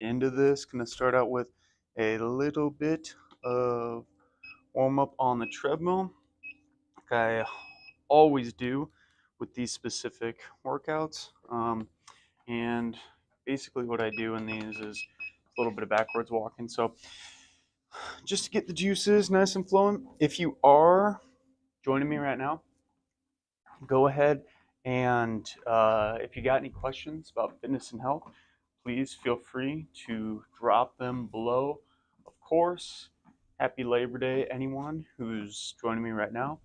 into this. Gonna start out with a little bit of warm up on the treadmill, like I always do with these specific workouts. And basically, what I do in these is a little bit of backwards walking. So, just to get the juices nice and flowing. If you are joining me right now, go ahead and if you got any questions about fitness and health, please feel free to drop them below. Of course, happy Labor Day, anyone who's joining me right now.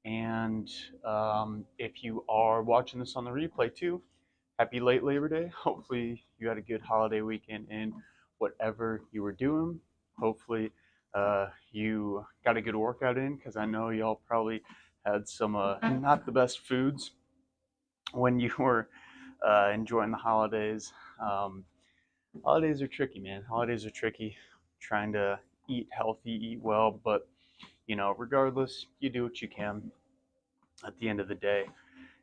And if you are watching this on the replay too, happy late Labor Day. Hopefully, you had a good holiday weekend in whatever you were doing. Hopefully, you got a good workout in because I know y'all probably had some not the best foods when you were enjoying the holidays. Um, Holidays are tricky, man. Holidays are tricky. Trying to eat healthy, eat well, but regardless, you do what you can at the end of the day.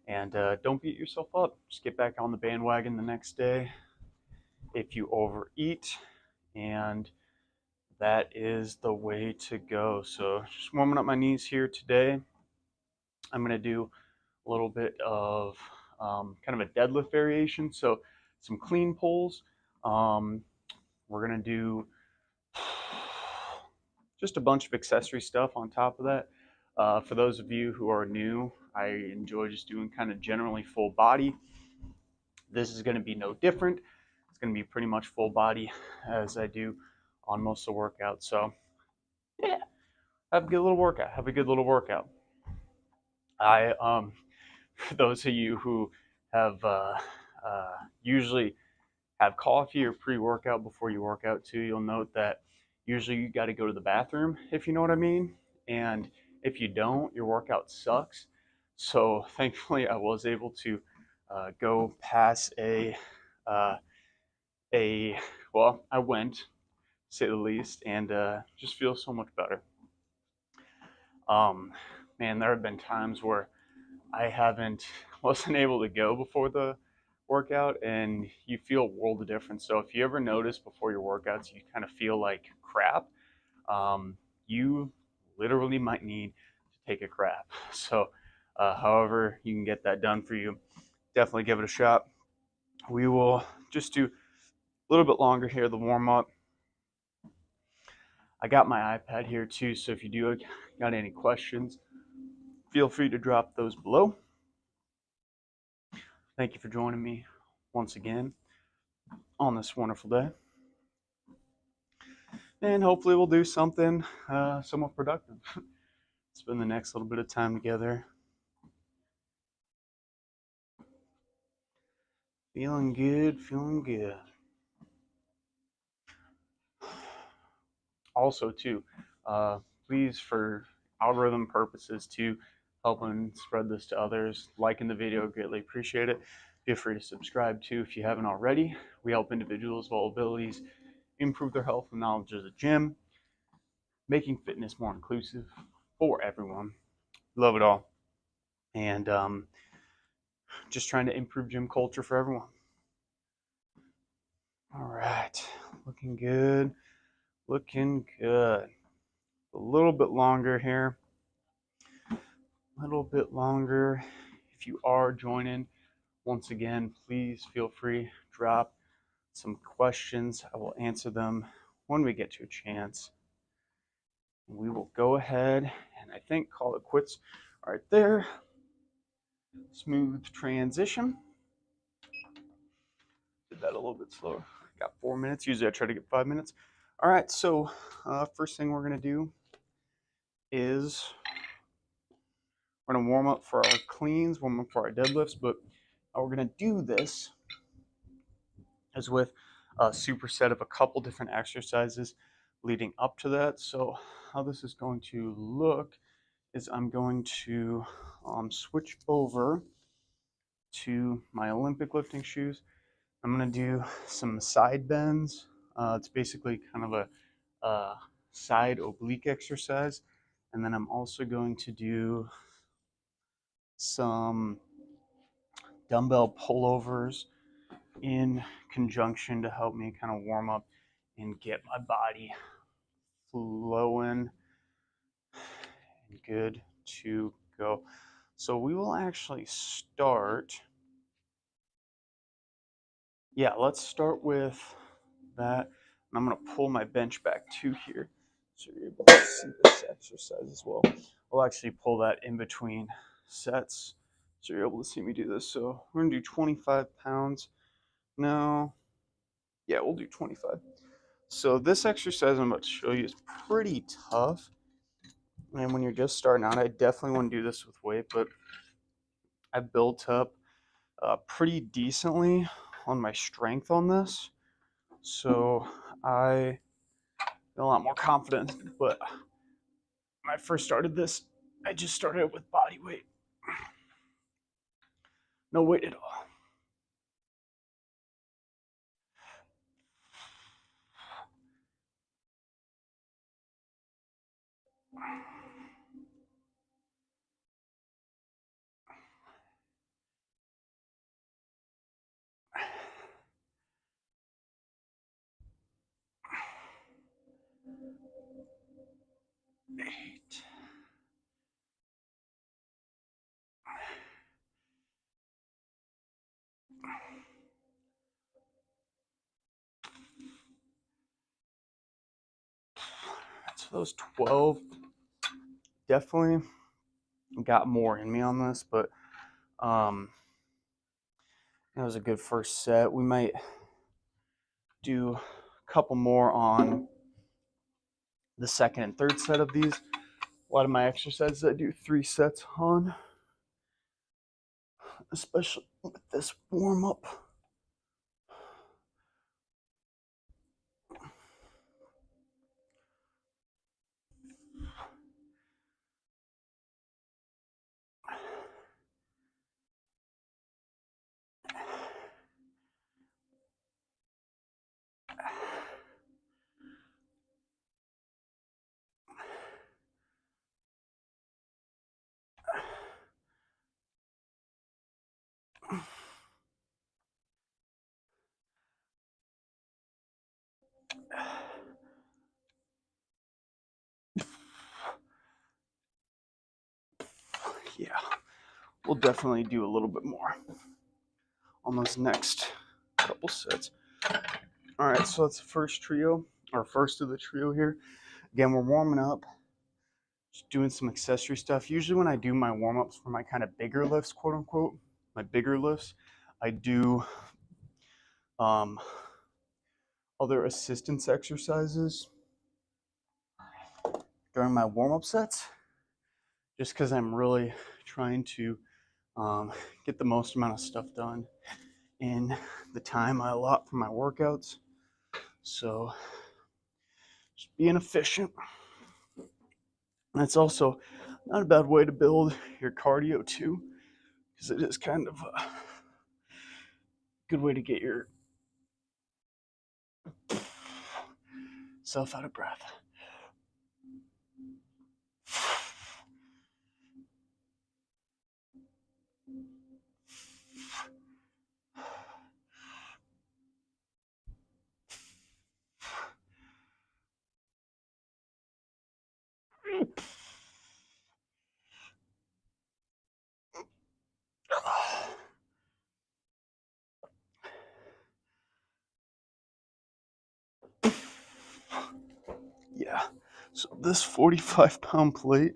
And don't beat yourself up. Just get back on the bandwagon the next day if you overeat, and that is the way to go. So, just warming up my knees here today. I'm going to do a little bit of kind of a deadlift variation. So, some clean pulls. Um, we're going to do just a bunch of accessory stuff on top of that. For those of you who are new, I enjoy just doing kind of generally full body. This is going to be no different. It's going to be pretty much full body as I do on most of the workouts. So, yeah, have a good little workout. Have a good little workout. For those of you who have usually have coffee or pre-workout before you work out too, you'll note that usually you got to go to the bathroom, if you know what I mean. And if you don't, your workout sucks. So thankfully, I was able to go pass uh, a well, I went, to say the least, and just feel so much better. Um, Man, there have been times where I haven't wasn't able to go before the workout, and you feel a world of difference. So if you ever notice before your workouts you kind of feel like crap, you literally might need to take a crap. So however you can get that done for you, definitely give it a shot. We will just do a little bit longer here, the warm up. I got my iPad here too, so if you do got any questions, feel free to drop those below. Thank you for joining me once again on this wonderful day. And hopefully we'll do something somewhat productive. Spend the next little bit of time together. Feeling good, feeling good. Also, too, please, for algorithm purposes, to helping spread this to others, liking the video, greatly appreciate it. Feel free to subscribe too if you haven't already. We help individuals with all abilities improve their health and knowledge of the gym, making fitness more inclusive for everyone. Love it all. And just trying to improve gym culture for everyone. All right, looking good, looking good. A little bit longer here, a little bit longer. If you are joining, once again, please feel free, drop some questions. I will answer them when we get to a chance. We will go ahead and I think call it quits right there. Smooth transition. Did that a little bit slower. Got 4 minutes. Usually I try to get 5 minutes. All right, so first thing we're going to do is we're going to warm up for our cleans, warm up for our deadlifts, but how we're going to do this is with a superset of a couple different exercises leading up to that. So how this is going to look is I'm going to switch over to my Olympic lifting shoes. I'm going to do some side bends. It's basically kind of a side oblique exercise. And then I'm also going to do some dumbbell pullovers in conjunction to help me kind of warm up and get my body flowing and good to go. So we will actually start. Yeah, let's start with that. And I'm going to pull my bench back to here so you're able to see this exercise as well. I'll actually pull that in between sets so you're able to see me do this. So we're going to do 25 pounds. No, yeah, we'll do 25. So this exercise I'm about to show you is pretty tough. And when you're just starting out, I definitely want to do this with weight, but I've built up pretty decently on my strength on this. So I feel a lot more confident. But when I first started this, I just started with body weight. No weight at all. Eight. So those 12 definitely got more in me on this, but that was a good first set. We might do a couple more on the second and third set of these. A lot of my exercises I do 3 sets on, especially with this warm up. Yeah, we'll definitely do a little bit more on those next couple sets. All right, so that's the first trio, or first of the trio here. Again, we're warming up, just doing some accessory stuff. Usually when I do my warm-ups for my kind of bigger lifts, quote unquote, my bigger lifts, I do um, other assistance exercises during my warm-up sets, just because I'm really trying to get the most amount of stuff done in the time I allot for my workouts. So just being efficient. And it's also not a bad way to build your cardio too, because it is kind of a good way to get your self out of breath. Yeah, so this 45-pound plate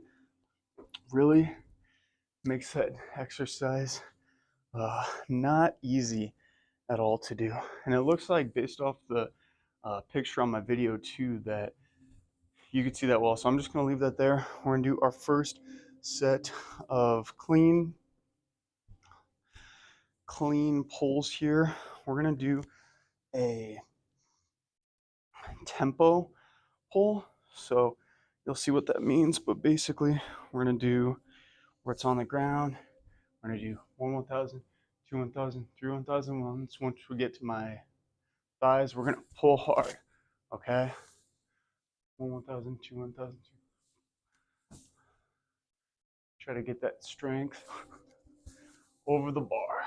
really makes that exercise not easy at all to do. And it looks like, based off the picture on my video too, that you can see that well. So I'm just going to leave that there. We're going to do our first set of clean pulls here. We're going to do a tempo pull. So you'll see what that means. But basically, we're going to do where it's on the ground. We're going to do 1,000, 1,000, 1,000. Once we get to my thighs, we're going to pull hard. Okay? 1,000, 1,000. Try to get that strength over the bar.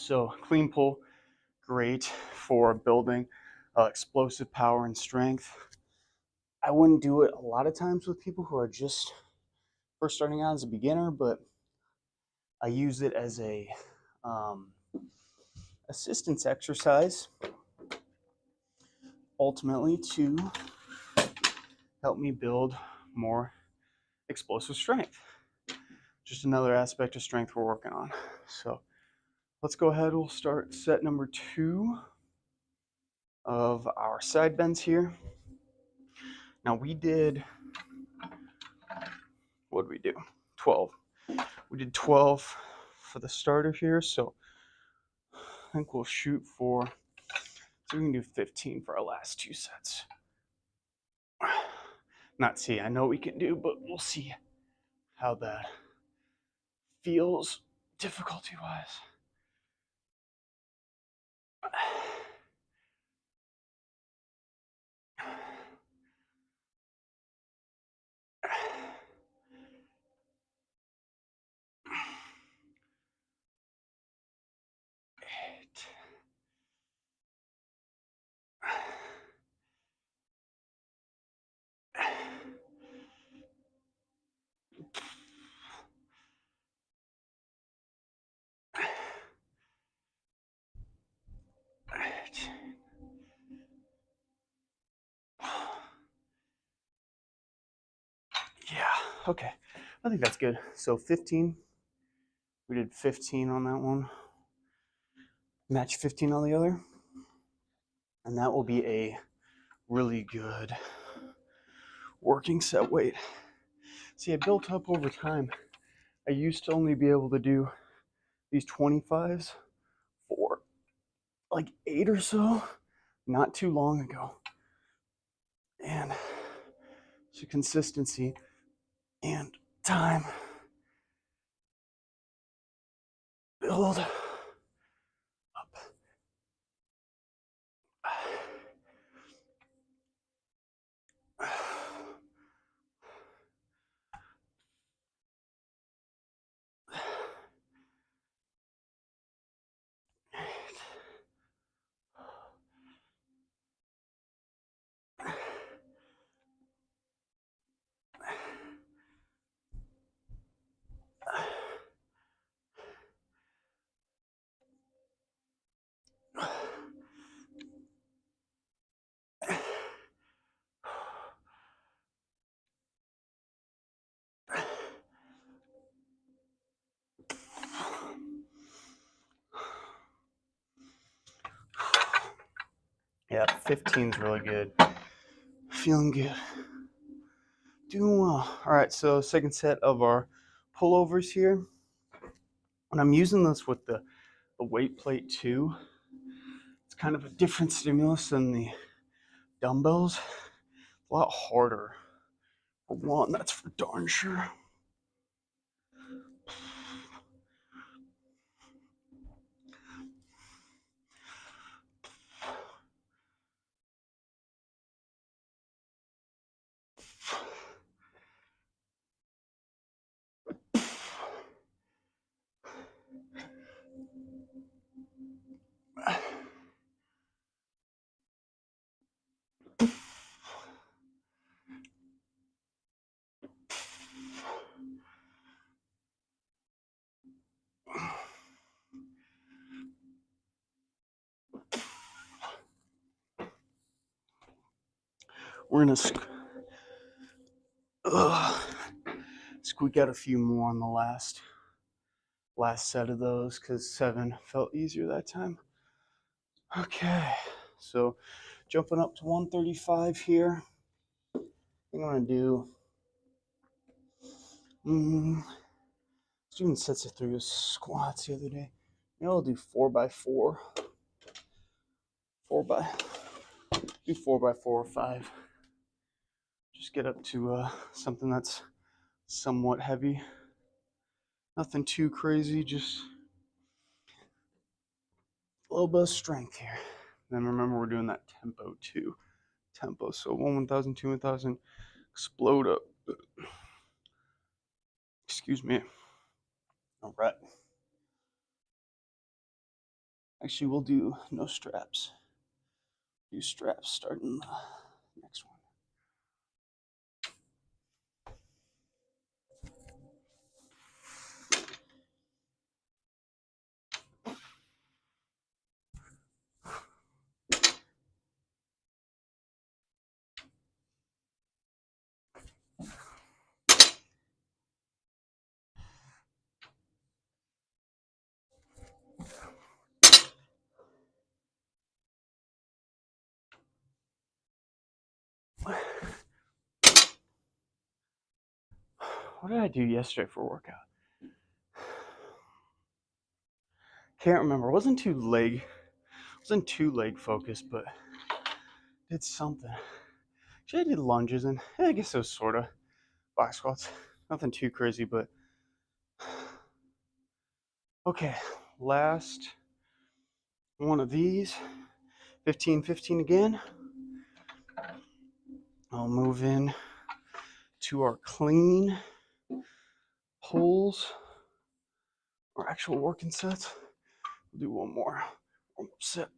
So clean pull, great for building explosive power and strength. I wouldn't do it a lot of times with people who are just first starting out as a beginner, but I use it as a um, assistance exercise, ultimately to help me build more explosive strength. Just another aspect of strength we're working on. So let's go ahead. We'll start set number 2 of our side bends here. Now we did, what did we do? 12. We did 12 for the starter here, so I think we'll shoot for, so we can do 15 for our last 2 sets. Not see, I know we can do, but we'll see how that feels difficulty-wise. Yeah, okay. I think that's good. So 15. We did 15 on that one. Match 15 on the other. And that will be a really good working set weight. See, I built up over time. I used to only be able to do these 25s for like 8 or so, not too long ago. And so consistency and time build up. Yeah, 15 is really good. Feeling good. Doing well. All right, so second set of our pullovers here. And I'm using this with the weight plate too. It's kind of a different stimulus than the dumbbells. A lot harder. For one, that's for darn sure. We're gonna squeak out a few more on the last set of those because 7 felt easier that time. Okay, so jumping up to 135 here. I think I'm gonna do I was doing sets of 3 squats the other day. Maybe I'll do 4x4. 4x4 or 5. Just get up to something that's somewhat heavy. Nothing too crazy, just a little bit of strength here. Then remember, we're doing that tempo too. Tempo, so 1,000, 2, 1,000, explode up. Excuse me. All right. Actually, we'll do no straps. Do straps starting the next one. What did I do yesterday for a workout? Can't remember. It wasn't too leg focused, but did something. Actually, I did lunges and I guess it was sort of box squats. Nothing too crazy, but okay. Last one of these. 15-15 again. I'll move in to our clean pulls, our actual working sets. We'll do one more set.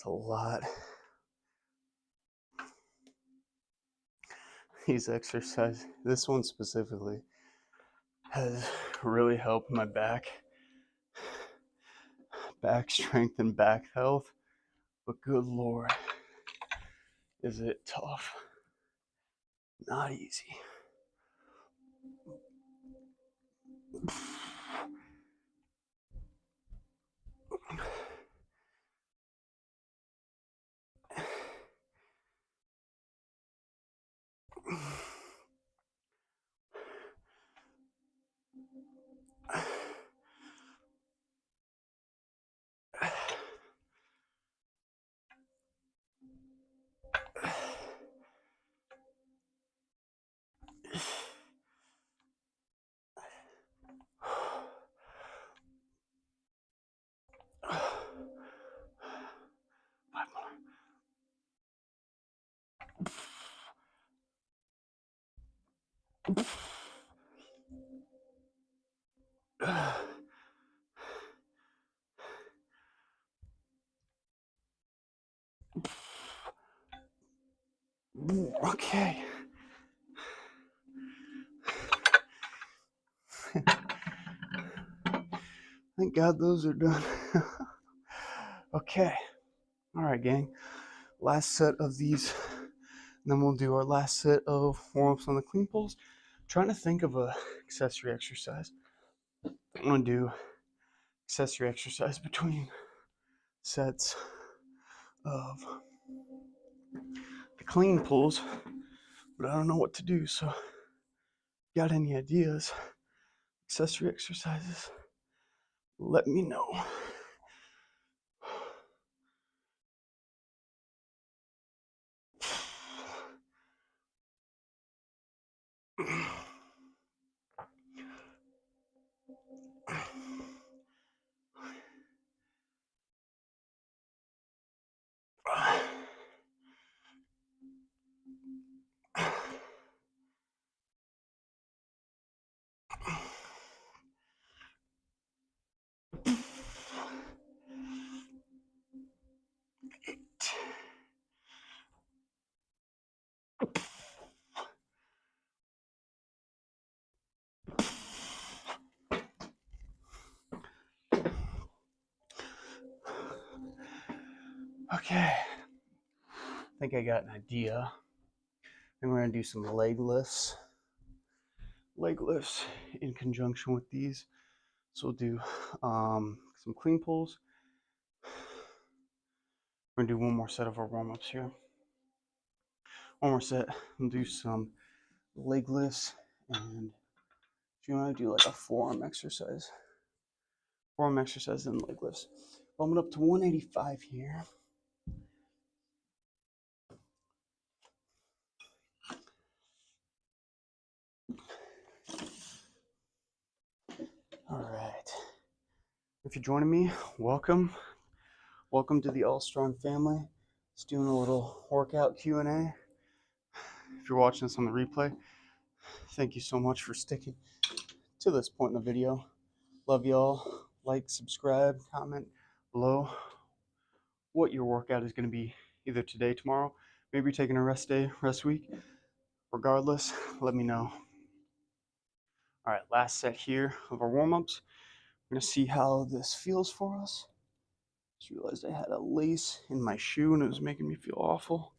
It's a lot. These exercises, this one specifically, has really helped my back strength and back health. But good Lord, is it tough. Not easy. Okay. Thank God those are done. Okay. All right, gang. Last set of these. Then we'll do our last set of warm-ups on the clean pulls. I'm trying to think of a accessory exercise. I'm going to do accessory exercise between sets of the clean pulls, but I don't know what to do. So, got any ideas? Accessory exercises? Let me know. Okay. I think I got an idea. I'm going to do some leg lifts. leg lifts in conjunction with these. So we'll do some clean pulls. We're gonna do one more set of our warm-ups here. One more set, we'll do some leg lifts, and if you want to do like a forearm exercise and leg lifts. Bump it up to 185 here. All right. If you're joining me, welcome. Welcome to the All Strong family. Just doing a little workout Q&A. If you're watching this on the replay, thank you so much for sticking to this point in the video. Love y'all. Like, subscribe, comment below what your workout is going to be either today, tomorrow. Maybe you're taking a rest day, rest week. Regardless, let me know. All right, last set here of our warm-ups. I'm going to see how this feels for us. Just realized I had a lace in my shoe and it was making me feel awful.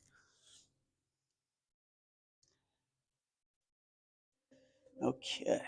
Okay.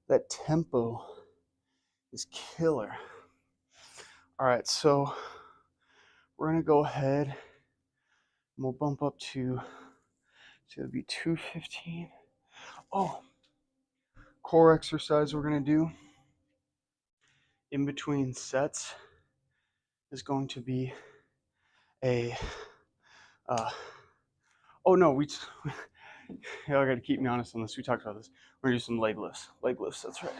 That tempo is killer. All right, so we're gonna go ahead and we'll bump up to, so it'll be 215. Oh, core exercise we're gonna do in between sets is going to be a, oh no, yeah, I gotta keep me honest on this. We talked about this. We're gonna do some leg lifts. Leg lifts, that's right.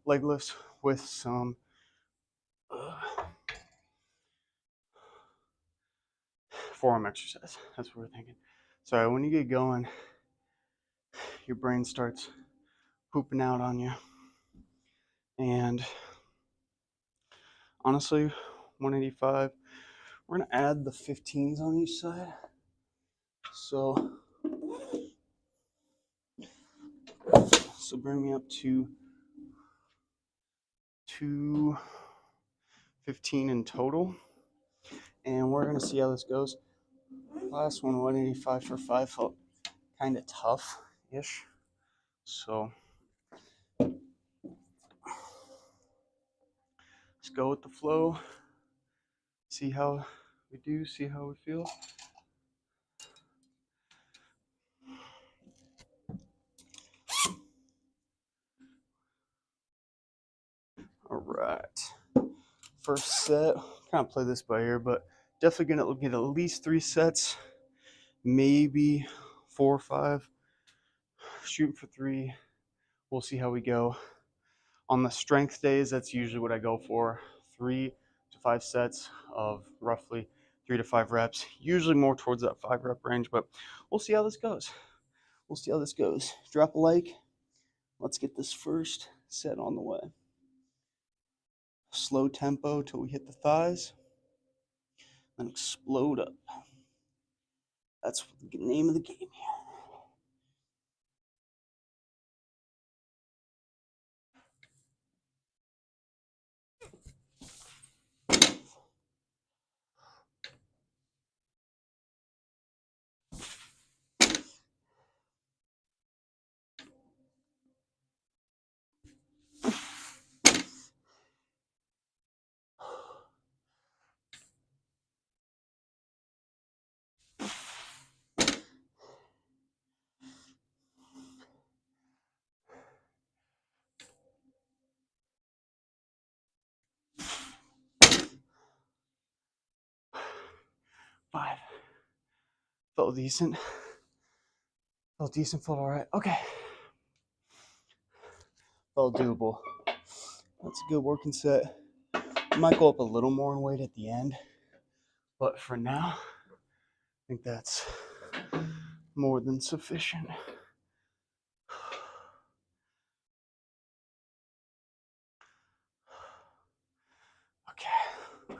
Leg lifts with some forearm exercise. That's what we're thinking. So when you get going, your brain starts pooping out on you. And honestly, 185, we're gonna add the 15s on each side. So bring me up to 215 in total. And we're gonna see how this goes. Last one, 185 for 5, felt kind of tough-ish. So let's go with the flow. See how we do, see how we feel. All right. First set, kind of play this by ear, but definitely gonna get at least 3 sets, maybe 4 or 5. Shooting for 3. We'll see how we go. On the strength days, that's usually what I go for. 3 to 5 sets of roughly 3 to 5 reps. Usually more towards that 5 rep range, but we'll see how this goes. We'll see how this goes. Drop a like. Let's get this first set on the way. Slow tempo till we hit the thighs. Then explode up. That's the name of the game here. Five. Felt decent. Felt decent, felt all right. Okay. All doable. That's a good working set. I might go up a little more in weight at the end, but for now, I think that's more than sufficient. Okay.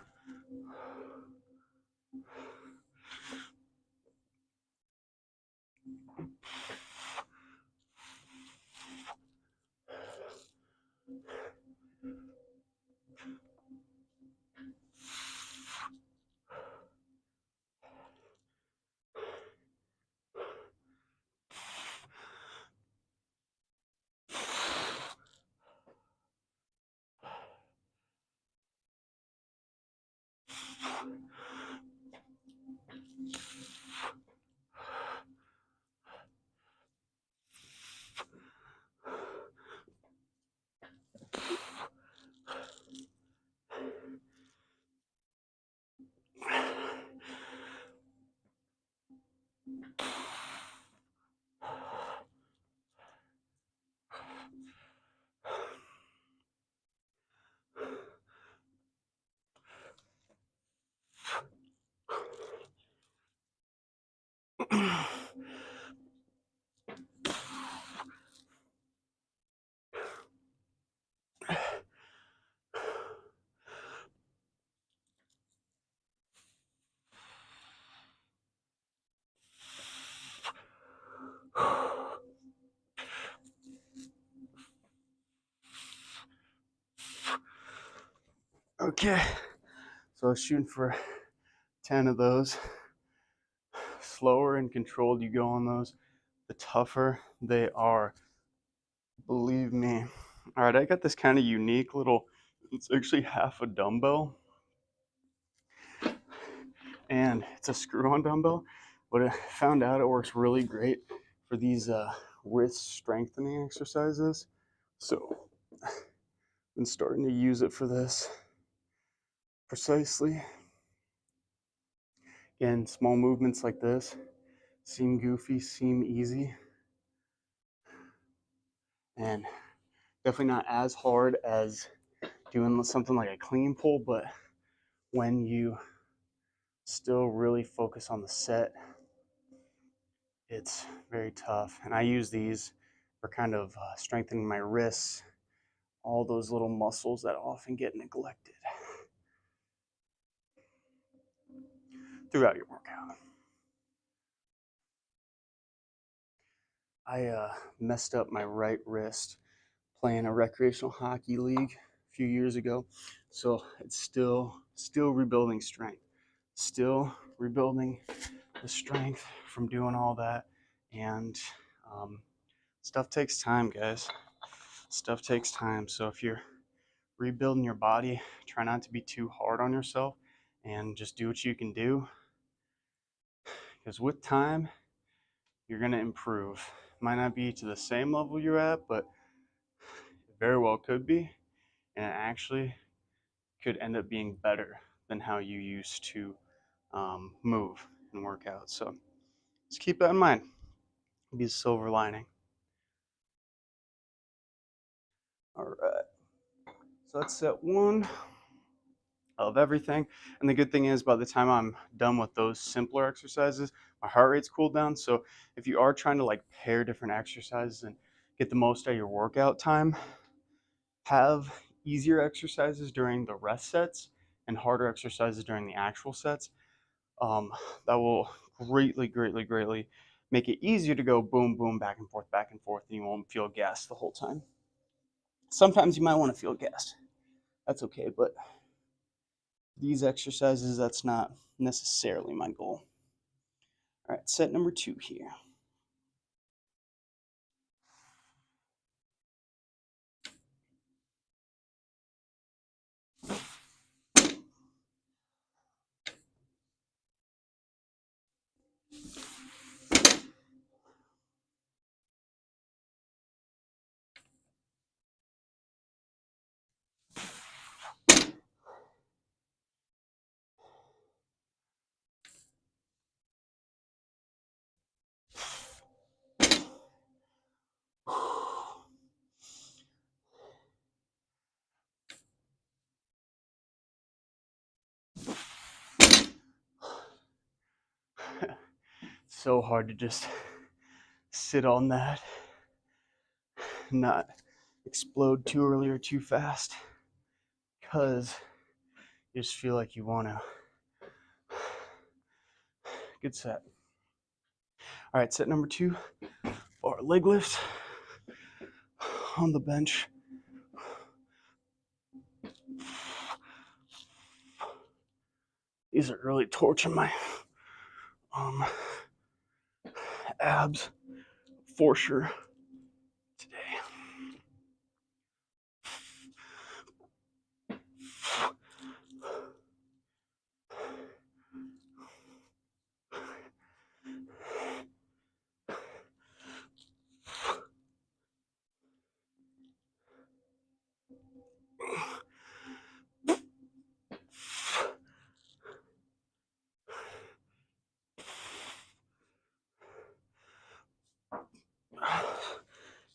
Okay, so I was shooting for 10 of those. Slower and controlled you go on those, the tougher they are. Believe me. All right, I got this kind of unique little, it's actually half a dumbbell. And it's a screw-on dumbbell, but I found out it works really great for these wrist strengthening exercises. So I've been starting to use it for this precisely. Again, small movements like this seem goofy, seem easy, and definitely not as hard as doing something like a clean pull, but when you still really focus on the set, it's very tough. And I use these for kind of strengthening my wrists, all those little muscles that often get neglected throughout your workout. I messed up my right wrist playing a recreational hockey league a few years ago, so it's still rebuilding strength, still rebuilding the strength from doing all that. And stuff takes time, guys. Stuff takes time. So if you're rebuilding your body, try not to be too hard on yourself and just do what you can do, because with time you're going to improve. Might not be to the same level you're at, but it very well could be, and it actually could end up being better than how you used to move and work out. So just keep that in mind. Be a silver lining. All right, so that's set one of everything. And the good thing is, by the time I'm done with those simpler exercises, my heart rate's cooled down. So if you are trying to like pair different exercises and get the most out of your workout time, have easier exercises during the rest sets and harder exercises during the actual sets. That will greatly make it easier to go boom, boom, back and forth, and you won't feel gassed the whole time. Sometimes you might want to feel gassed. That's okay, but these exercises, that's not necessarily my goal. All right, set number 2 here. so hard to just sit on that, not explode too early or too fast, because you just feel like you want to. Good set. All right, set number 2 are leg lifts on the bench. These are really torching my abs for sure today.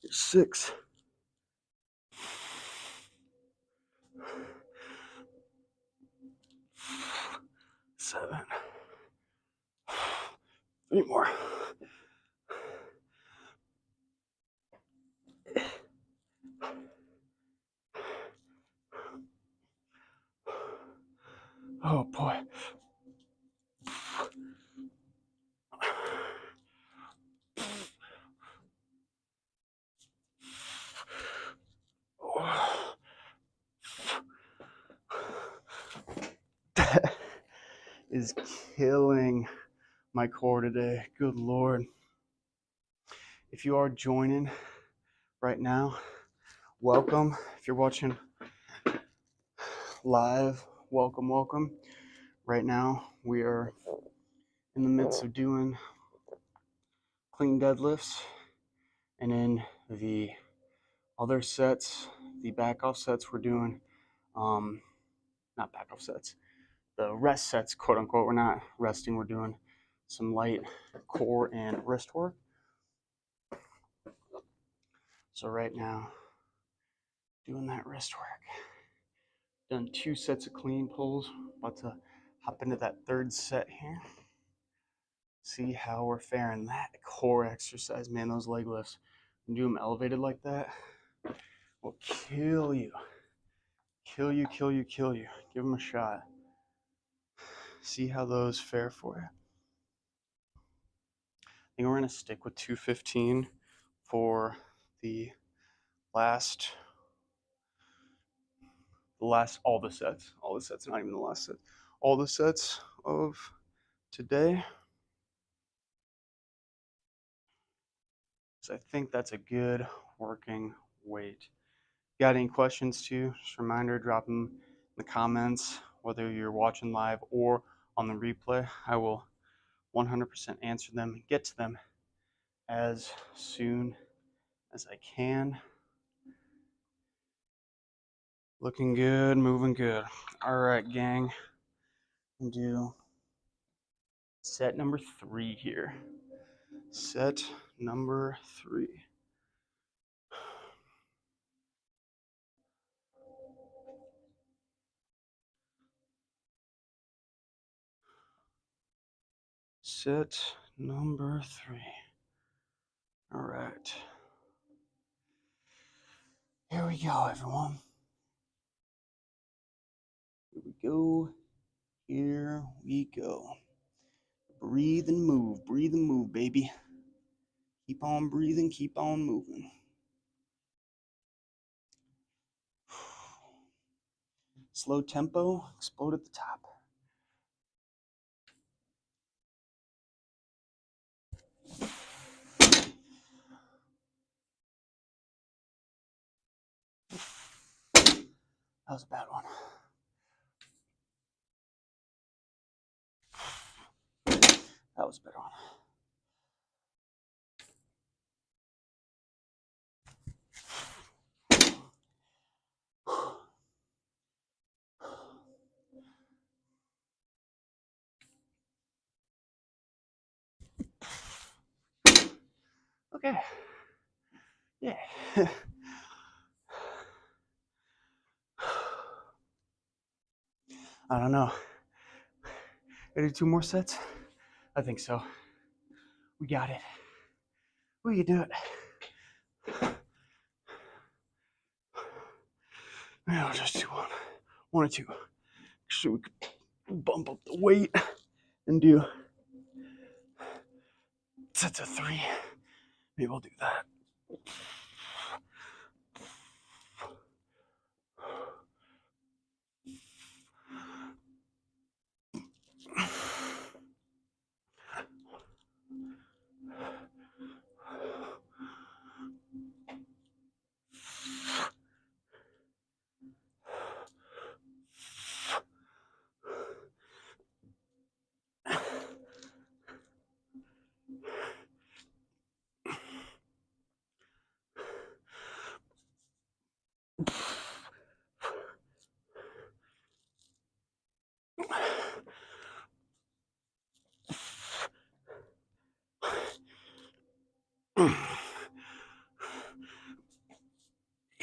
Here's 6. 7. 3 more. Oh boy. That is killing my core today. Good Lord. If you are joining right now, welcome. If you're watching live, welcome, welcome. Right now, we are in the midst of doing clean deadlifts, and in the other sets, the back off sets, we're doing not back off sets, the rest sets, quote unquote. We're not resting, we're doing some light core and wrist work. So right now, doing that wrist work. Done 2 sets of clean pulls. About to hop into that 3rd set here. See how we're faring. That core exercise, man, those leg lifts, and do them elevated like that, will kill you. Kill you, kill you, kill you. Give them a shot. See how those fare for you. I think we're going to stick with 215 for the last, all the sets, not even the last set, all the sets of today. So I think that's a good working weight. Got any questions too? Just a reminder, drop them in the comments, whether you're watching live or on the replay. I will 100% answer them and get to them as soon as I can. Looking good, moving good. All right, gang. Do set number 3 here. Set number 3. Set number 3. All right. Here we go, everyone. Here we go. Here we go. Breathe and move, baby. Keep on breathing, keep on moving. Slow tempo, explode at the top. That was a bad one. That was a better one. Okay. Yeah. I don't know. Gotta do 2 more sets? I think so. We got it. We can do it. Now just do one or two. So we could bump up the weight and do sets of 3. Maybe we'll do that.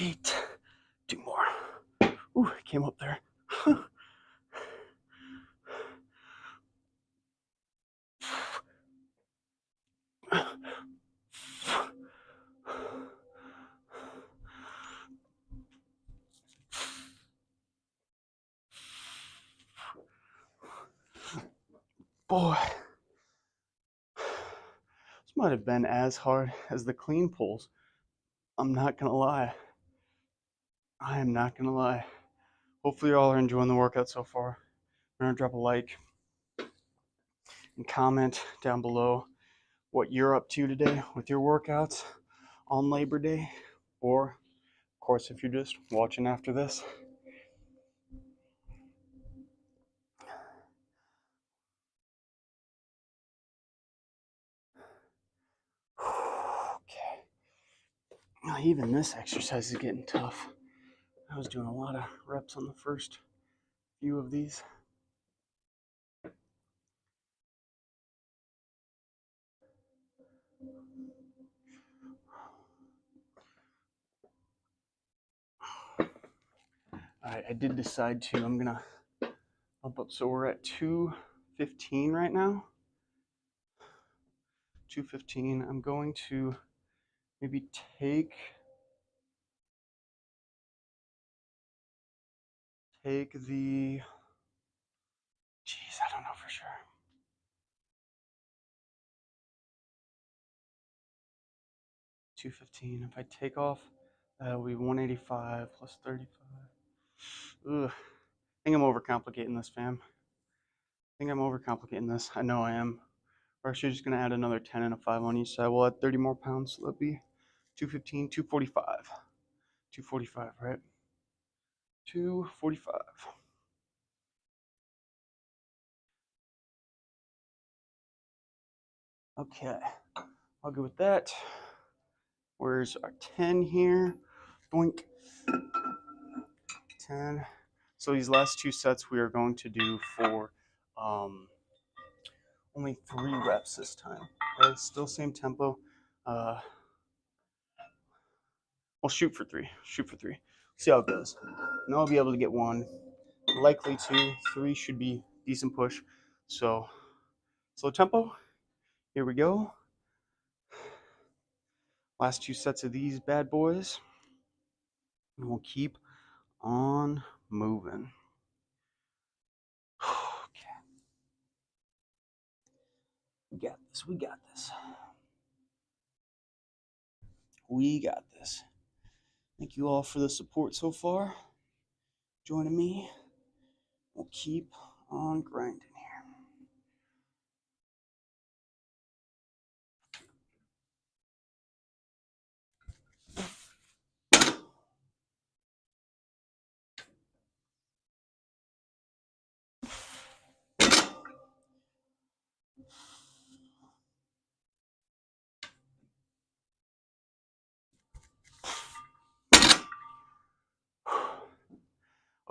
Eight. 2 more. Ooh, came up there. Boy, this might have been as hard as the clean pulls. I'm not gonna lie. I am not gonna lie. Hopefully, y'all are enjoying the workout so far. Remember to drop a like and comment down below what you're up to today with your workouts on Labor Day, or of course, if you're just watching after this. Okay. Now, even this exercise is getting tough. I was doing a lot of reps on the first few of these. All right, I did decide to, I'm gonna bump up. So we're at 215 right now. 215. I'm going to maybe take the, I don't know for sure. 215. If I take off, that'll be 185 plus 35. Ugh. I think I'm overcomplicating this, fam. I think I'm overcomplicating this. I know I am. We're actually just going to add another 10 and a 5 on each side. We'll add 30 more pounds. So that'll be 215, 245. 245, right? 245. Okay. I'll go with that. Where's our 10 here? Boink. 10. So these last 2 sets we are going to do for only 3 reps this time. Okay, still same tempo. We'll shoot for 3. Shoot for 3. See how it goes. And I'll be able to get 1. Likely 2. 3 should be decent push. So slow tempo. Here we go. Last 2 sets of these bad boys. And we'll keep on moving. Okay. We got this. We got this. We got this. Thank you all for the support so far. Joining me. We'll keep on grinding here.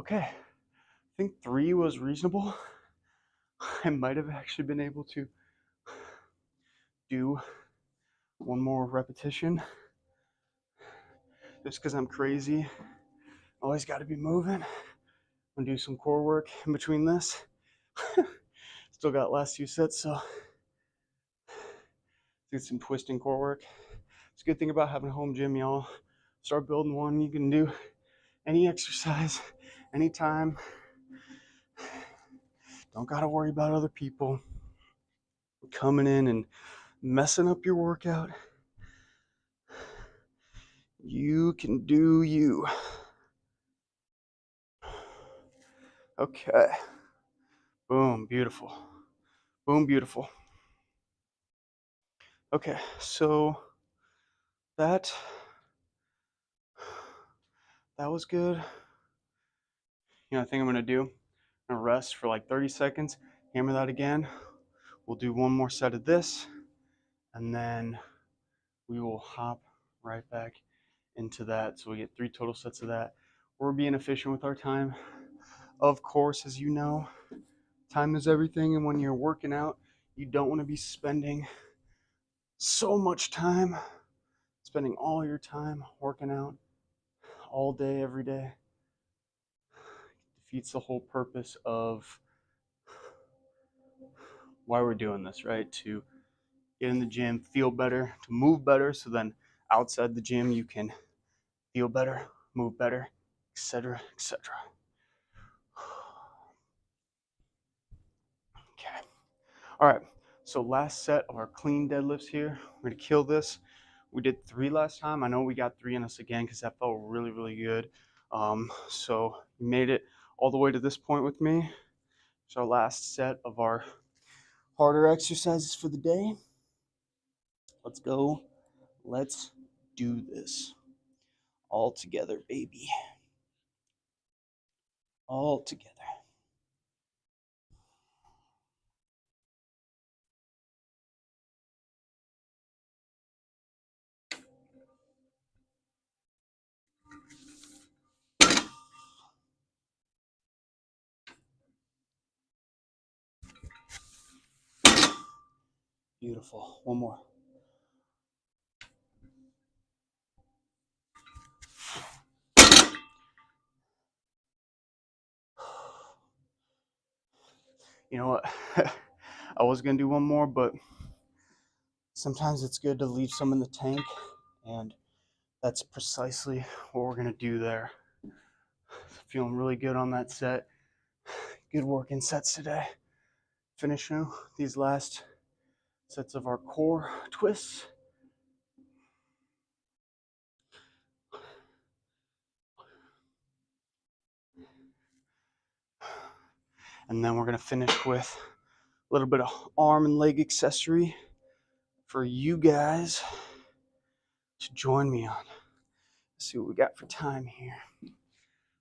Okay, I think 3 was reasonable. I might have actually been able to do 1 more repetition just because I'm crazy. Always got to be moving. I'm gonna do some core work in between this. Still got last 2 sets, so do some twisting core work. It's a good thing about having a home gym, y'all. Start building one. You can do any exercise, anytime. Don't got to worry about other people coming in and messing up your workout. You can do you. Okay. Boom, beautiful. Boom, beautiful. Okay, so that was good. I think I'm gonna do, I'm gonna rest for like 30 seconds, hammer that again. We'll do one more set of this, and then we will hop right back into that. So we get 3 total sets of that. We're being efficient with our time. Of course, as you know, time is everything, and when you're working out, you don't want to be spending so much time, spending all your time working out all day, every day. It defeats the whole purpose of why we're doing this, right? To get in the gym, feel better, to move better, so then outside the gym you can feel better, move better, etc., etc. Okay. All right. So last set of our clean deadlifts here. We're gonna kill this. We did 3 last time. I know we got 3 in us again because that felt really, really good. So you made it all the way to this point with me. It's our last set of our harder exercises for the day. Let's go. Let's do this. All together, baby. All together. Beautiful. One more. You know what? I was going to do one more, but sometimes it's good to leave some in the tank, and that's precisely what we're going to do there. Feeling really good on that set. Good working sets today. Finishing these last sets of our core twists. And then we're going to finish with a little bit of arm and leg accessory for you guys to join me on. Let's see what we got for time here. I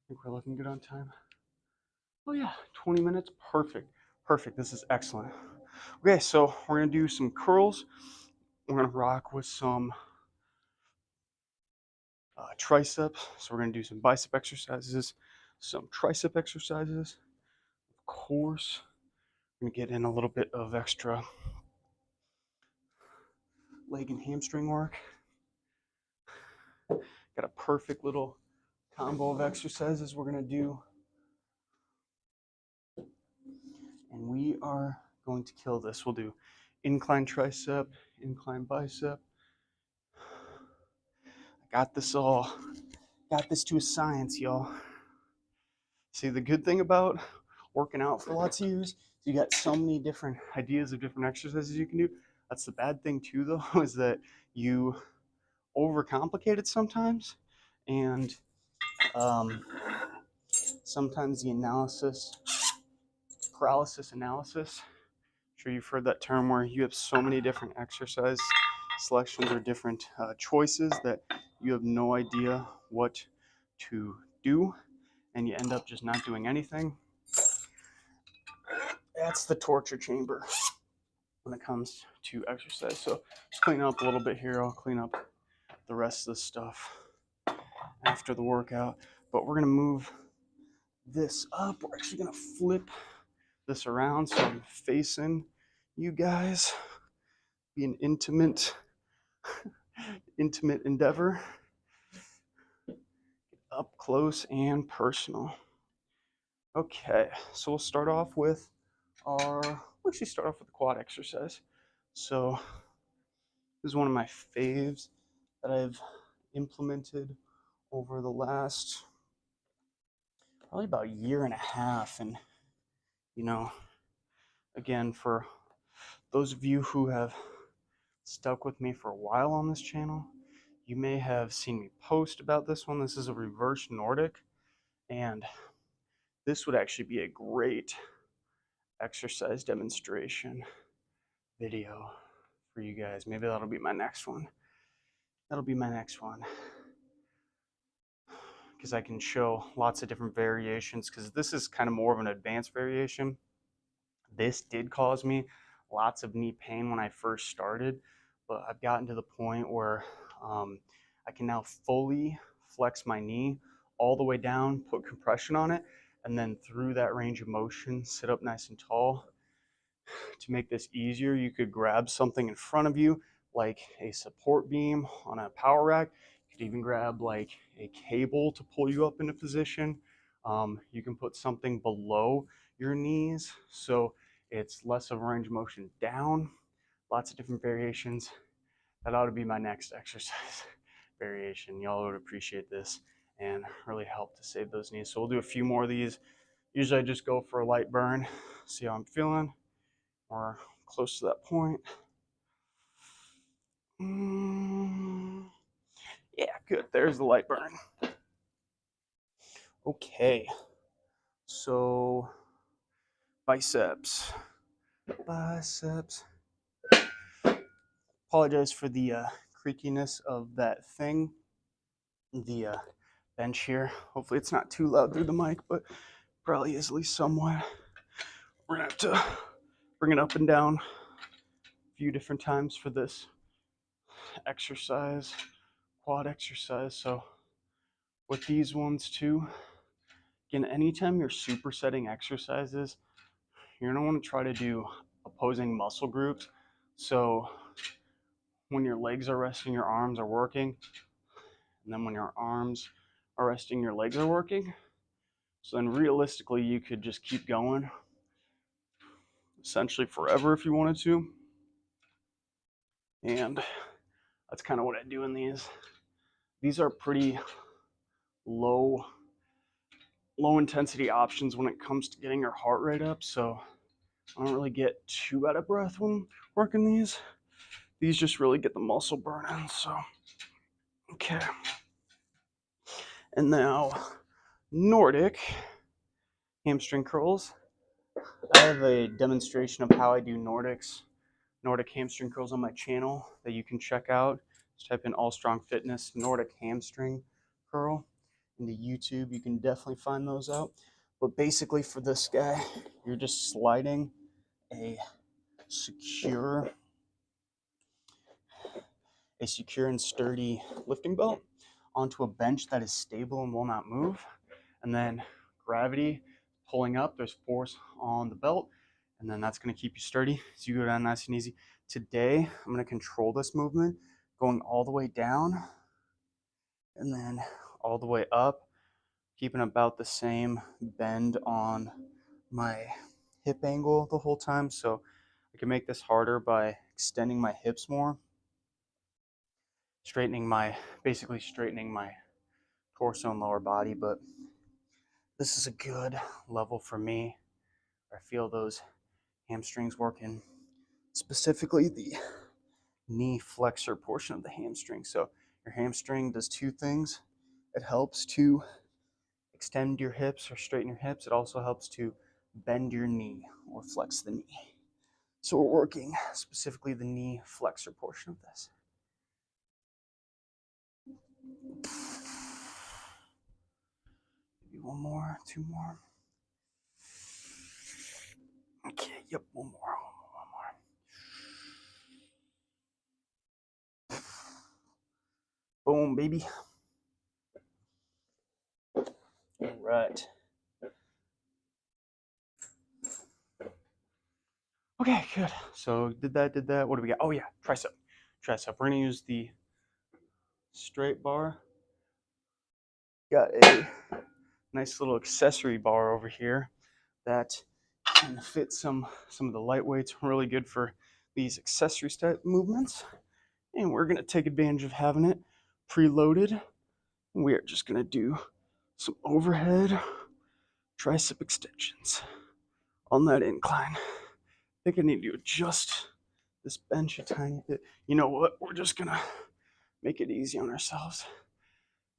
think we're looking good on time. Oh yeah, 20 minutes, perfect. Perfect, this is excellent. Okay, so we're gonna do some curls. We're gonna rock with some triceps. So we're gonna do some bicep exercises, some tricep exercises. Of course, we're gonna get in a little bit of extra leg and hamstring work. Got a perfect little combo of exercises we're gonna do. And we are going to kill this. We'll do incline tricep, incline bicep. I got this all. Got this to a science, y'all. See, the good thing about working out for lots of years, you got so many different ideas of different exercises you can do. That's the bad thing too, though, is that you overcomplicate it sometimes, and sometimes the paralysis analysis. I'm sure you've heard that term where you have so many different exercise selections or different choices that you have no idea what to do, and you end up just not doing anything. That's the torture chamber when it comes to exercise. So just clean up a little bit here. I'll clean up the rest of the stuff after the workout. But we're gonna move this up. We're actually gonna flip this around so I'm facing you guys. Be an intimate endeavor. Up close and personal. Okay, so we'll start off with the quad exercise. So This is one of my faves that I've implemented over the last probably about a year and a half. And, you know, again, for those of you who have stuck with me for a while on this channel, you may have seen me post about this one. This is a reverse Nordic, and this would actually be a great exercise demonstration video for you guys. Maybe that'll be my next one. That'll be my next one, because I can show lots of different variations, because this is kind of more of an advanced variation. This did cause me lots of knee pain when I first started, but I've gotten to the point where I can now fully flex my knee all the way down, put compression on it, and then through that range of motion, sit up nice and tall. To make this easier, you could grab something in front of you, like a support beam on a power rack. You could even grab like a cable to pull you up into position. You can put something below your knees, so it's less of a range of motion down. Lots of different variations. That ought to be my next exercise variation. Y'all would appreciate this and really help to save those knees. So we'll do a few more of these. Usually I just go for a light burn, see how I'm feeling. We're close to that point. Yeah, good. There's the light burn. Okay, so biceps. Apologize for the creakiness of that thing, the bench here. Hopefully it's not too loud through the mic, but probably is at least somewhat. We're gonna have to bring it up and down a few different times for this exercise, quad exercise. So with these ones too, again, anytime you're supersetting exercises, you're gonna want to try to do opposing muscle groups. So when your legs are resting, your arms are working, and then when your arms are resting, your legs are working. So then realistically, you could just keep going essentially forever if you wanted to. And that's kind of what I do in these. These are pretty low intensity options when it comes to getting your heart rate up. So I don't really get too out of breath when working these. These just really get the muscle burning. So, okay. And now Nordic hamstring curls. I have a demonstration of how I do Nordic hamstring curls on my channel that you can check out. Just type in All Strong Fitness Nordic hamstring curl into YouTube. You can definitely find those out. But basically for this guy, you're just sliding a secure and sturdy lifting belt onto a bench that is stable and will not move. And then gravity pulling up, there's force on the belt, and then that's going to keep you sturdy so you go down nice and easy. Today, I'm going to control this movement going all the way down and then all the way up, keeping about the same bend on my hip angle the whole time. So I can make this harder by extending my hips more, basically straightening my torso and lower body. But this is a good level for me. I feel those hamstrings working, specifically the knee flexor portion of the hamstring. So your hamstring does two things. It helps to extend your hips or straighten your hips. It also helps to bend your knee or flex the knee. So we're working specifically the knee flexor portion of this. Maybe one more, two more. Okay, yep, one more. Boom, baby. All right. Okay, good. So did that. What do we got? Oh yeah, tricep. We're gonna use the straight bar. Got a nice little accessory bar over here that can fit some of the lightweights. Really good for these accessory type movements. And we're going to take advantage of having it preloaded. We are just going to do some overhead tricep extensions on that incline. I think I need to adjust this bench a tiny bit. You know what? We're just going to make it easy on ourselves.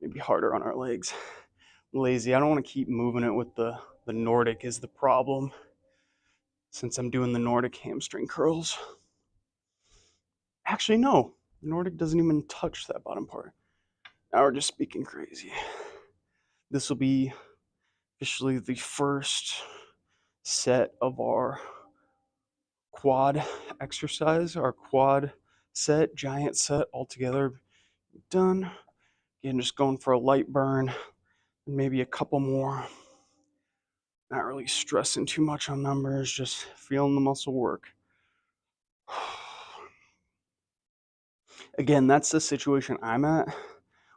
Maybe harder on our legs. I'm lazy. I don't want to keep moving it with the Nordic is the problem. Since I'm doing the Nordic hamstring curls. Actually, no. The Nordic doesn't even touch that bottom part. Now we're just speaking crazy. This will be officially the first set of our quad exercise, our quad set, giant set altogether done. Again, just going for a light burn, and maybe a couple more. Not really stressing too much on numbers, just feeling the muscle work. Again, that's the situation I'm at.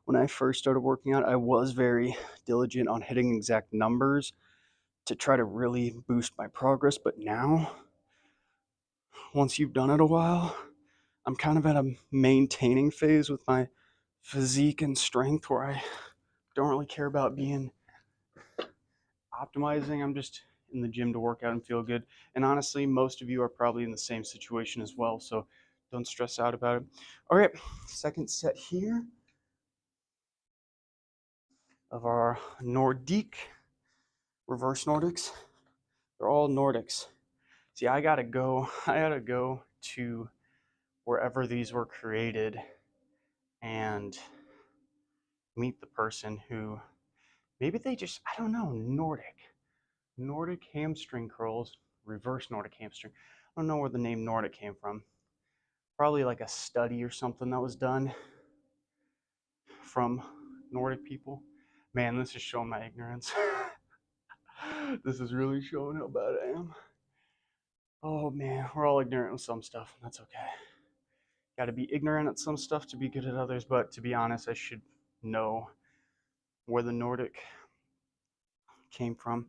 When I first started working out, I was very diligent on hitting exact numbers to try to really boost my progress. But now, once you've done it a while, I'm kind of at a maintaining phase with my physique and strength where I don't really care about being optimizing. I'm just in the gym to work out and feel good. And honestly, most of you are probably in the same situation as well. So don't stress out about it. All right, second set here of our Nordique, reverse Nordics. They're all Nordics. See, I gotta go to wherever these were created and meet the person who maybe they just, I don't know, Nordic hamstring curls, reverse Nordic hamstring. I don't know where the name Nordic came from. Probably like a study or something that was done from Nordic people. Man, this is showing my ignorance. This is really showing how bad I am. Oh man, we're all ignorant with some stuff. That's okay. Got to be ignorant at some stuff to be good at others, but to be honest, I should know where the Nordic came from.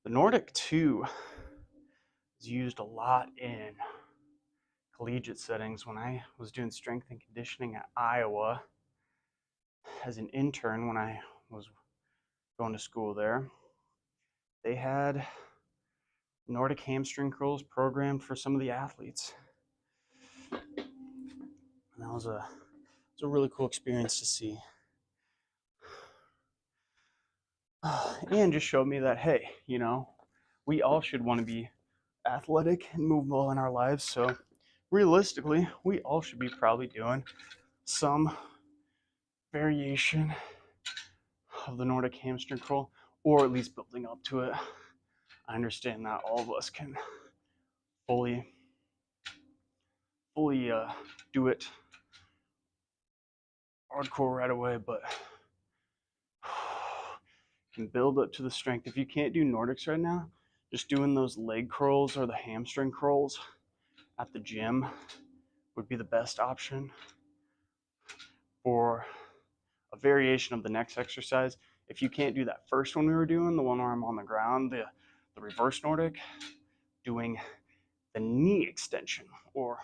The Nordic, too, is used a lot in collegiate settings. When I was doing strength and conditioning at Iowa as an intern when I was going to school there, they had Nordic hamstring curls programmed for some of the athletes. And that was a really cool experience to see. And just showed me that, hey, you know, we all should want to be athletic and move well in our lives. So realistically, we all should be probably doing some variation of the Nordic hamstring curl, or at least building up to it. I understand not all of us can fully do it hardcore right away, but can build up to the strength. If you can't do Nordics right now, just doing those leg curls or the hamstring curls at the gym would be the best option for a variation of the next exercise. If you can't do that first one we were doing, the one where I'm on the ground, the reverse Nordic, doing the knee extension or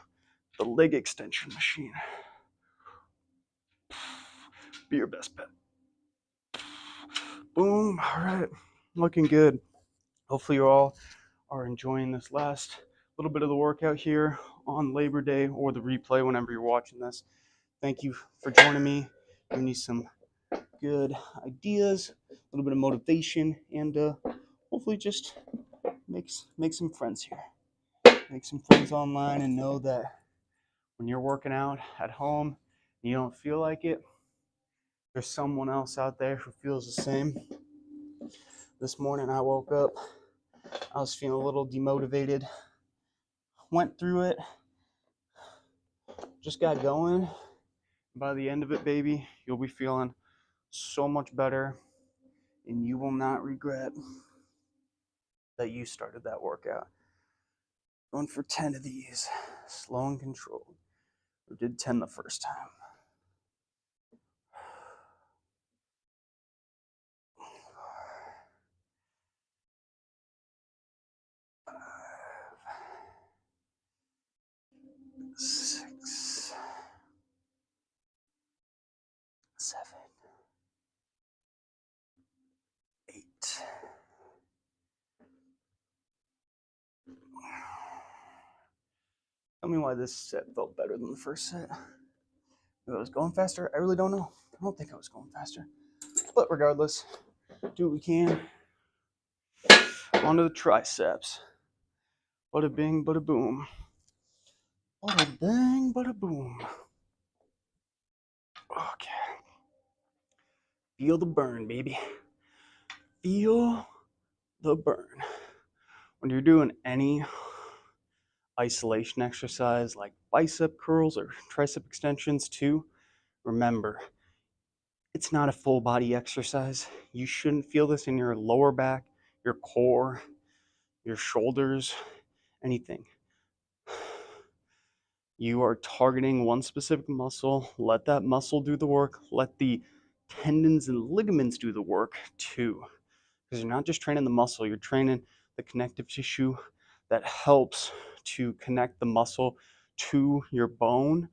the leg extension machine. Be your best bet. Boom. All right. Looking good. Hopefully you all are enjoying this last little bit of the workout here on Labor Day or the replay whenever you're watching this. Thank you for joining me. Giving you some good ideas, a little bit of motivation, and hopefully just make some friends here. Make some friends online and know that when you're working out at home and you don't feel like it, there's someone else out there who feels the same. This morning I woke up, I was feeling a little demotivated, went through it, just got going. By the end of it, baby, you'll be feeling so much better and you will not regret that you started that workout. Going for 10 of these, slow and controlled. We did 10 the first time. 5, 6, 7, 8. Tell me why this set felt better than the first set. If I was going faster, I really don't know. I don't think I was going faster. But regardless, do what we can. Onto the triceps. Bada bing, bada boom. Bada bang, bada boom. Okay. Feel the burn, baby. Feel the burn. When you're doing any isolation exercise like bicep curls or tricep extensions too, remember, it's not a full body exercise. You shouldn't feel this in your lower back, your core, your shoulders, anything. You are targeting one specific muscle. Let that muscle do the work. Let the tendons and ligaments do the work too. Because you're not just training the muscle, you're training the connective tissue that helps to connect the muscle to your bone.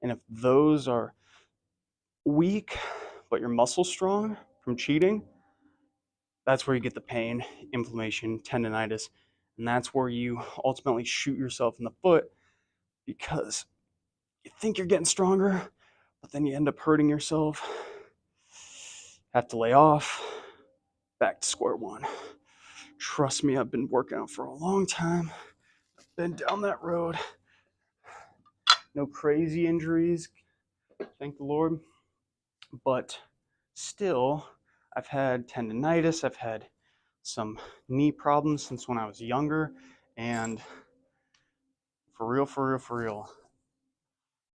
And if those are weak, but your muscle's strong from cheating, that's where you get the pain, inflammation, tendonitis, and that's where you ultimately shoot yourself in the foot because you think you're getting stronger, but then you end up hurting yourself, have to lay off, back to square one. Trust me, I've been working out for a long time. I've been down that road. No crazy injuries, thank the Lord, but still, I've had tendonitis, I've had some knee problems since when I was younger, and for real,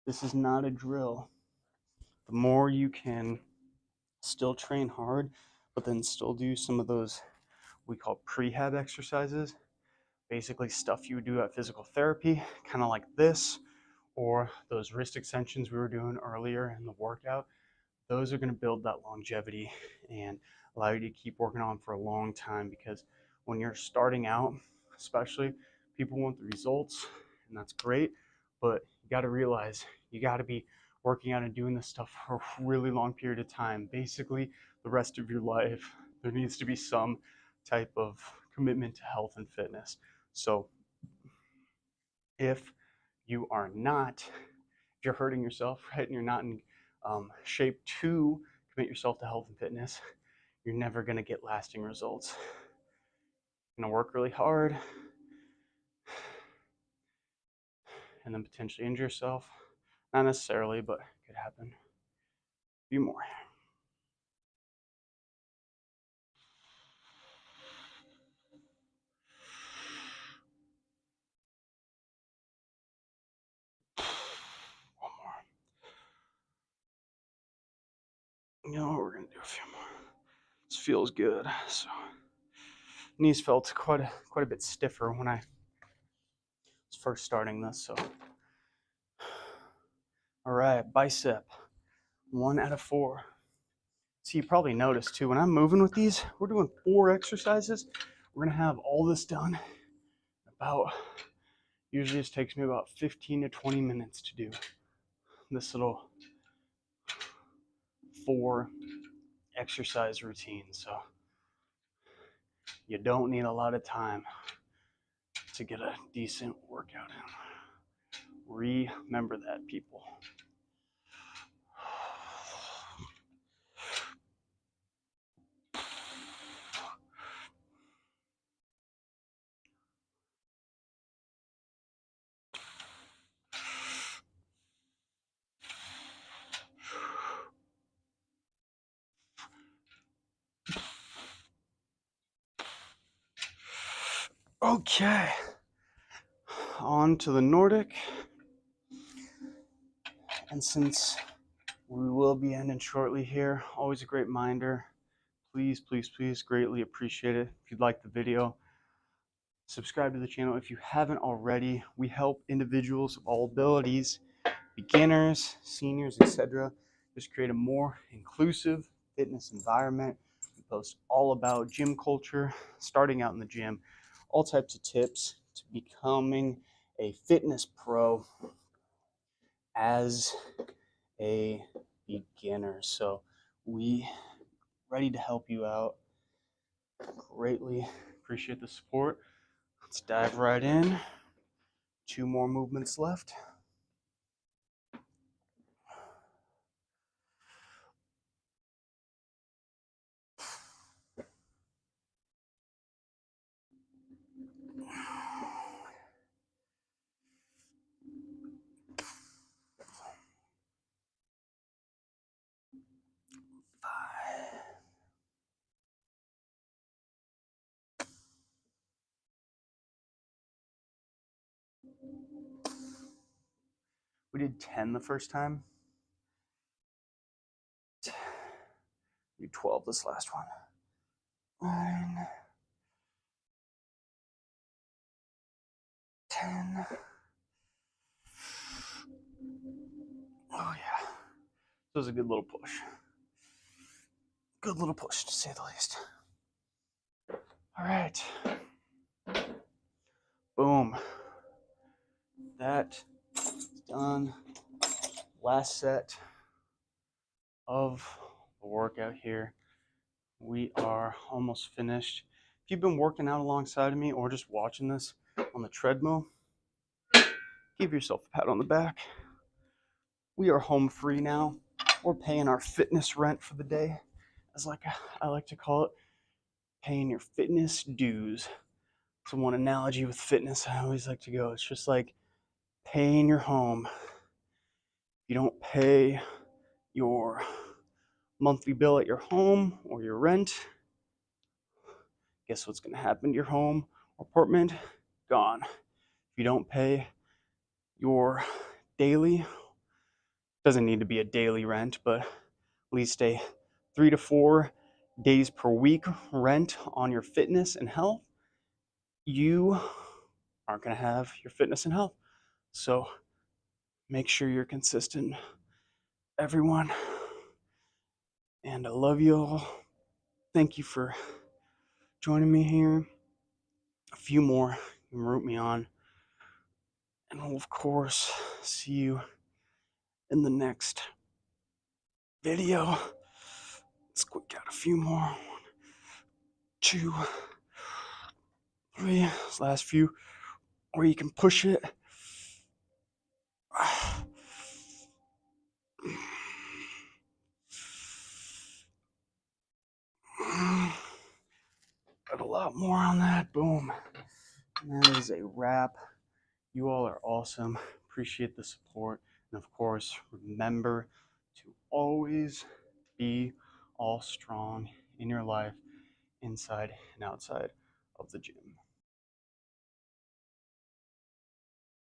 this is not a drill. The more you can still train hard, but then still do some of those we call prehab exercises, basically stuff you would do at physical therapy, kind of like this, or those wrist extensions we were doing earlier in the workout. Those are going to build that longevity and allow you to keep working on for a long time, because when you're starting out, especially, people want the results, and that's great, but you got to realize you got to be working out and doing this stuff for a really long period of time, basically the rest of your life. There needs to be some type of commitment to health and fitness. So if you are not, if you're hurting yourself, right, and you're not in shape to commit yourself to health and fitness, you're never going to get lasting results. You're going to work really hard and then potentially injure yourself. Not necessarily, but it could happen. A few more. One more. You know what, we're going to do a few more. This feels good. So knees felt quite a bit stiffer when I was first starting this. So all right, bicep, 1 out of 4. So you probably noticed too, when I'm moving with these, we're doing 4 exercises. We're gonna have all this done about, usually this takes me about 15 to 20 minutes to do this little 4 exercise routine. So you don't need a lot of time to get a decent workout in. Remember that, people. Okay, on to the Nordic. And since we will be ending shortly here, always a great reminder, please greatly appreciate it if you'd like the video. Subscribe to the channel if you haven't already. We help individuals of all abilities, beginners, seniors, etc. just create a more inclusive fitness environment. We post all about gym culture, starting out in the gym, all types of tips to becoming a fitness pro as a beginners. So we ready to help you out. Greatly appreciate the support. Let's dive right in. 2 more movements left. We did 10 the first time. We did 12 this last one. 9, 10. Oh yeah. That was a good little push. Good little push, to say the least. All right. Boom. That is done. Last set of the workout here. We are almost finished. If you've been working out alongside of me or just watching this on the treadmill, give yourself a pat on the back. We are home free now. We're paying our fitness rent for the day, as I like to call it, paying your fitness dues. So one analogy with fitness I always like to go, it's just like paying your home. You don't pay your monthly bill at your home or your rent, guess what's going to happen to your home or apartment? Gone. If you don't pay your daily, doesn't need to be a daily rent, but at least a 3 to 4 days per week rent on your fitness and health, you aren't going to have your fitness and health. So make sure you're consistent, everyone. And I love you all. Thank you for joining me here. A few more you can root me on. And we'll, of course, see you in the next video. Let's quick out a few more. 1, 2, 3. This last few. Or you can push it. Got a lot more on that. Boom. And that is a wrap. You all are awesome. Appreciate the support. And of course, remember to always be all strong in your life, inside and outside of the gym.